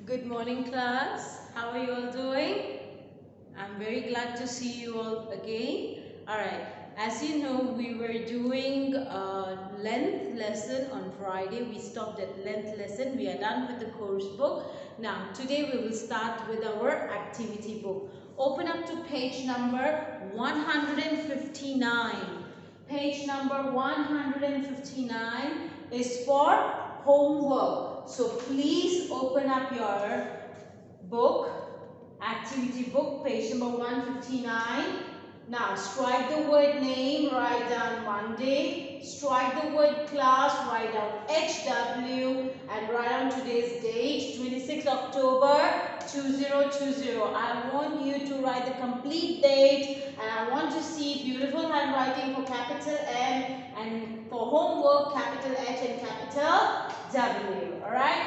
Good morning, class. How are you all doing? I'm very glad to see you all again. Alright, as you know, we were doing a length lesson on Friday. We stopped at length lesson. We are done with the course book. Now, today we will start with our activity book. Open up to page number 159. Page number 159 is for homework. So please open up your book, activity book, page number 159. Now strike the word name, write down Monday. Strike the word class, write down HW and write down today's date, 26 October 2020. I want you to write the complete date and I want to see beautiful handwriting for capital M and for homework capital H and capital W. Alright?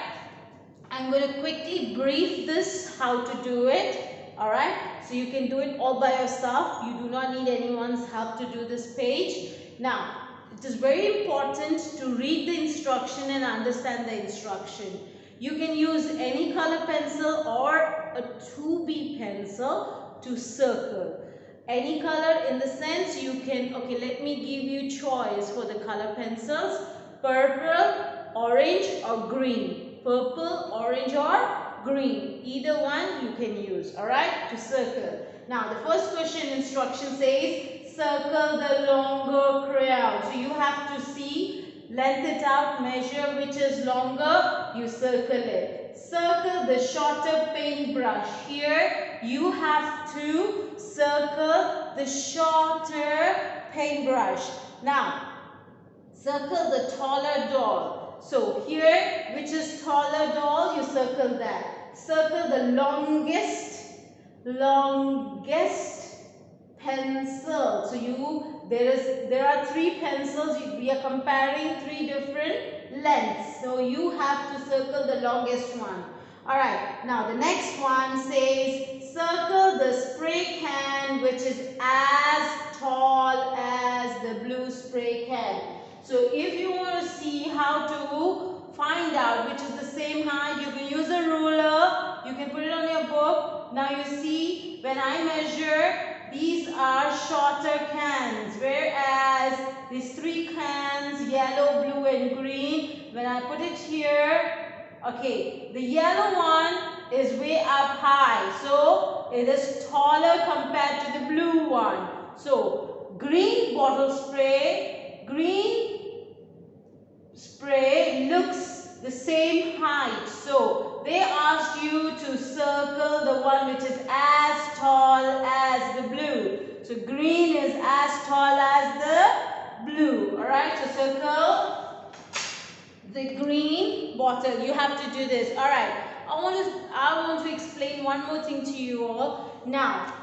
I'm going to quickly brief this how to do it. Alright, so you can do it all by yourself. You do not need anyone's help to do this page. Now, it is very important to read the instruction and understand the instruction. You can use any color pencil or a 2B pencil to circle. Any color in the sense you can, okay, let me give you choice for the color pencils. Purple, orange or green. Purple, orange or green. Either one you can use, alright, to circle. Now the first question instruction says circle the longer crayon. So you have to see, length it out, measure which is longer, you circle it. Circle the shorter paintbrush. Here you have to circle the shorter paintbrush. Now circle the taller doll. So here, which is taller doll, you circle that. Circle the longest pencil. So there are three pencils. We are comparing three different lengths. So you have to circle the longest one. Alright, now the next one says circle the spray can which is as tall as the blue spray can. So if you want to see how to find out which is the same height, you can use a ruler. You can put it on your book. Now you see when I measure, these are shorter cans. Whereas these three cans, yellow, blue and green, when I put it here, okay, the yellow one is way up high. So it is taller compared to the blue one. So green bottle spray, green spray looks the same height. So they asked you to circle the one which is as tall as the blue. So green is as tall as the blue. Alright, so circle the green bottle. You have to do this. Alright, I want to explain one more thing to you all. Now,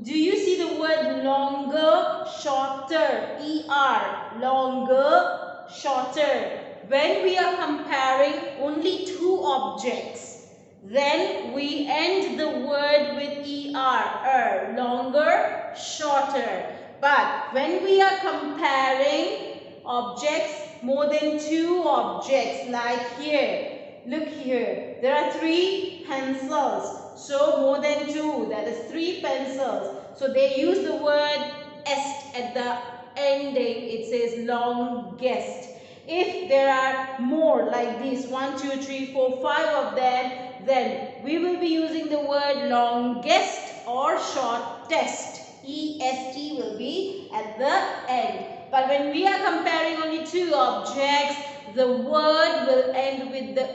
do you see the word longer, shorter, ER, longer, shorter? When we are comparing only two objects, then we end the word with ER, longer, shorter. But when we are comparing objects, more than two objects, like here, look here, there are three pencils. So more than two, that is three pencils. So they use the word est at the ending. It says longest. If there are more like this, 1, 2, 3, 4, 5 of them, then we will be using the word longest or shortest. EST will be at the end. But when we are comparing only two objects, the word will end with the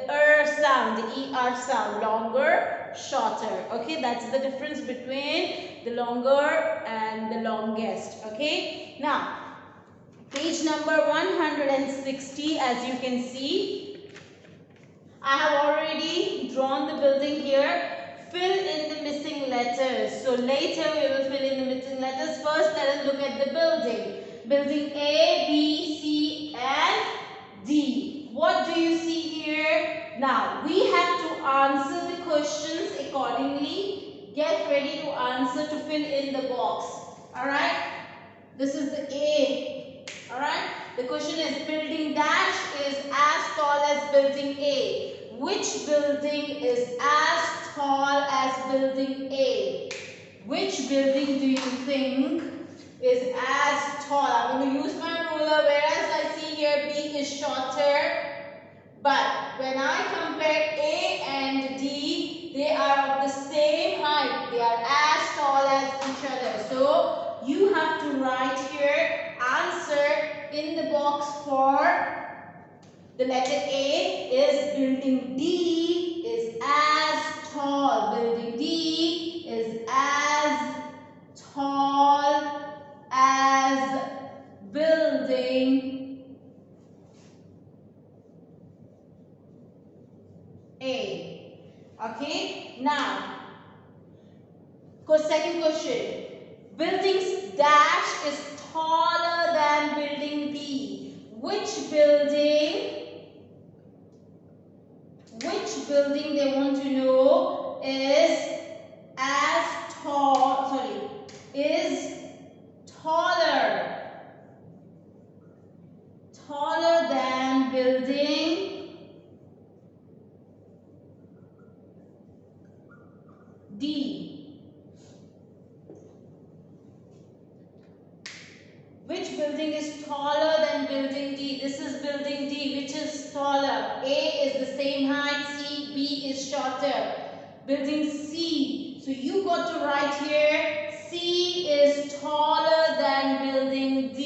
sound, the ER sound, longer, shorter. Okay, that's the difference between the longer and the longest. Okay, now page number 160, as you can see, I have already drawn the building here. Fill in the missing letters. So later we will fill in the missing letters. First, let us look at the building. Building A, B, C and D. What do you see here? Now, we have to answer the questions accordingly. Get ready to answer to fill in the box. Alright? This is the A. Alright? The question is building dash is as tall as building A. which building is as tall as building A? Which building do you think is as tall? I'm going to use my ruler, whereas I see here B is shorter. But when I compare A and D, they are of the same height. They are as tall as each other. So you have to write here answer in the box for the letter A is building D is as tall. Building D is as tall as building A. Okay, now second question. Building dash is taller than building B. Which building they want to know is as tall, is taller than building D. Which building is taller than building D? This is building D. Which is taller? A is the same height, C, B is shorter. Building C. So you got to write here, C is taller than building D.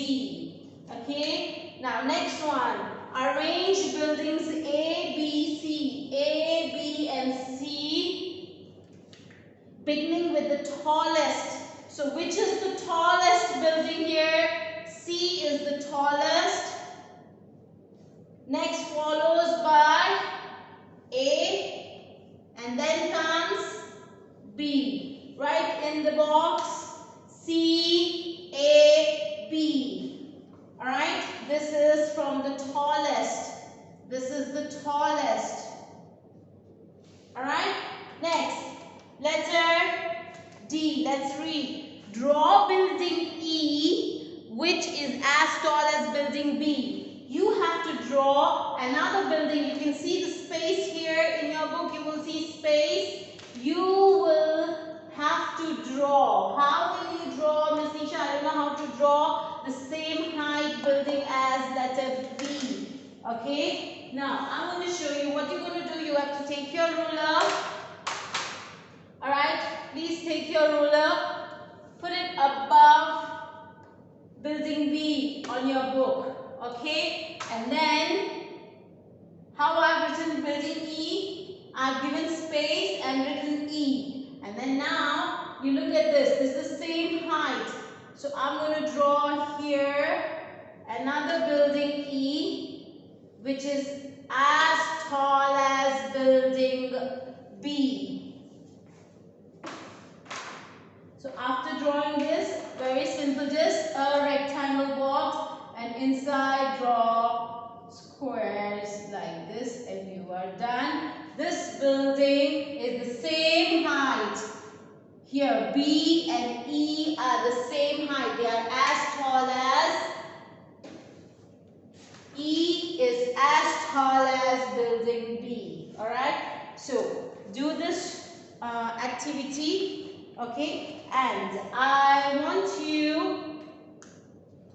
Okay? Now next one. Arrange buildings A, B, C. A, B and C beginning with the tallest. So which is the tallest building here? C is the tallest. Next follows by A and then comes B. Write in the box C, A, B. Alright, this is from the tallest. This is the tallest. Alright, next, letter D. Let's read. Draw building E, which is as tall as building B. You have to draw another building. You can see the space here in your book. You will see space. You will have to draw. How will you draw, Miss Nisha? I don't know how to draw the same height building as letter B. Okay. Now, I'm going to show you what you're going to do. You have to take your ruler. Alright. Please take your ruler. Put it above building B on your book, okay? And then, how I've written building E, I've given space and written E. And then now, you look at this. This is the same height. So I'm going to draw here another building E, which is as tall as building B. So after drawing this, very simple, just a rectangle box, and inside draw squares like this, and you are done. This building is the same height. Here B and E are the same height. They are as tall as, E is as tall as building B. Alright, so do this activity. Okay, and I want you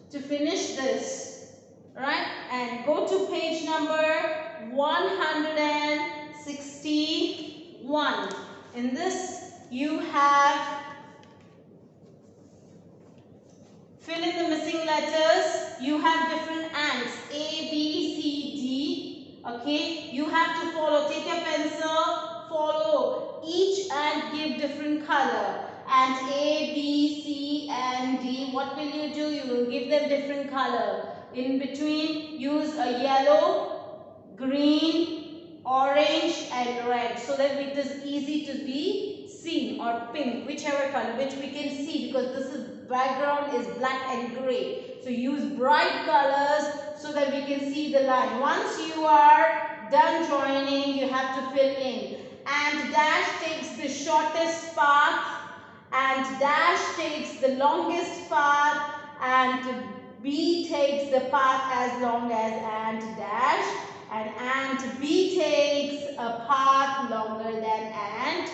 to finish this, right? And go to page number 161. In this, you have fill in the missing letters. You have different ants, A, B, C, D. Okay, you have to follow. Take your pencil, follow. Each ant give different color. Ant A, B, C and D. What will you do? You will give them different color. In between, use a yellow, green, orange and red, so that it is easy to be seen, or pink, whichever color, which we can see, because this is background is black and gray. So use bright colors so that we can see the line. Once you are done joining, you have to fill in. And dash takes the shortest path, and dash takes the longest path, and B takes the path as long as and dash and ant B takes a path longer than ant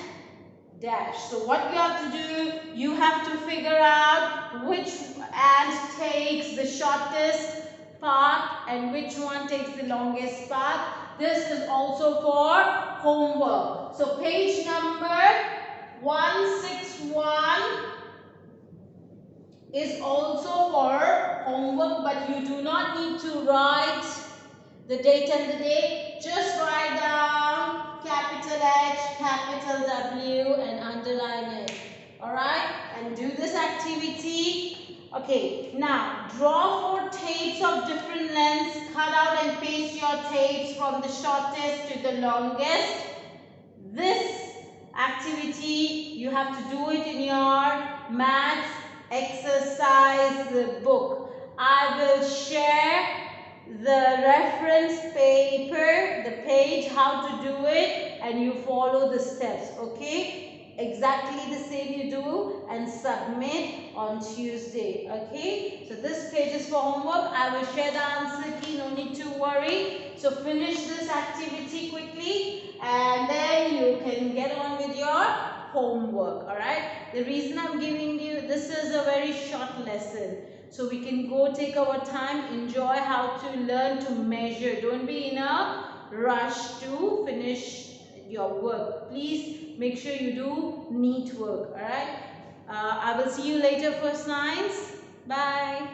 dash. So what you have to do, you have to figure out which ant takes the shortest path and which one takes the longest path. This is also for homework. So page number 161 is also for homework, but you do not need to write the date and the day. Just write down capital H, capital W and underline it. Alright? And do this activity. Okay, now draw 4 tapes of different lengths. Cut out and paste your tapes from the shortest to the longest. This activity, you have to do it in your maths exercise book. I will share the reference paper, the page, how to do it, and you follow the steps, okay? Exactly the same you do and submit on Tuesday, okay? So this page is for homework. I will share the answer key, no need to worry. So finish this activity quickly and then you can get on with your homework, alright? The reason I'm giving you, this is a very short lesson. So we can go take our time, enjoy how to learn to measure. Don't be in a rush to finish your work. Please make sure you do neat work, alright? I will see you later for science. Bye.